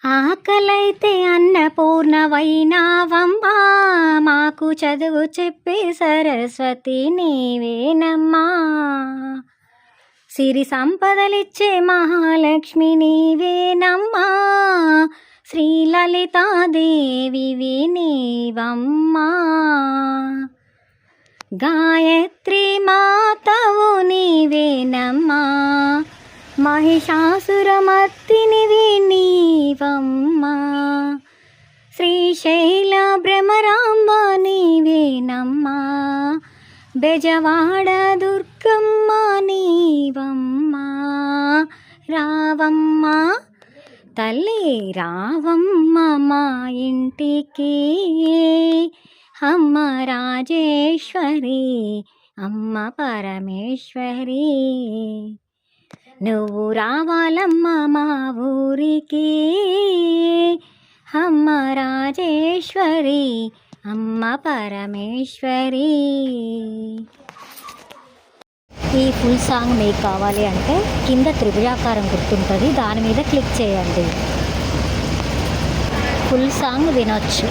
ఆకలైతే అన్నపూర్ణవైనావమ్మా, మాకు చదువు చెప్పే సరస్వతి నీవేనమ్మా. సిరి సంపదలిచ్చే మహాలక్ష్మి నీవేనమ్మా, శ్రీలలితాదేవివి నీవమ్మా. గాయత్రి మాతవు నీవేనమ్మా, మహిషాసురమర్దినివి నీవమ్మా. శ్రీశైల భ్రమరాంబ నీవేనమ్మా, బెజవాడ దుర్గమ్మ నీవమ్మా. రావమ్మ తల్లి రావమ్మ మా ఇంటికి, అమ్మ రాజేశ్వరి అమ్మ పరమేశ్వరి. నువ్వు రావాలమ్మ మా ఊరికి, అమ్మ రాజేశ్వరి అమ్మ పరమేశ్వరి. ఈ ఫుల్ సాంగ్ మీకు కావాలి అంటే కింద త్రిభుజాకారం గుర్తుంటుంది, దాని మీద క్లిక్ చేయండి. ఫుల్ సాంగ్ వినొచ్చు.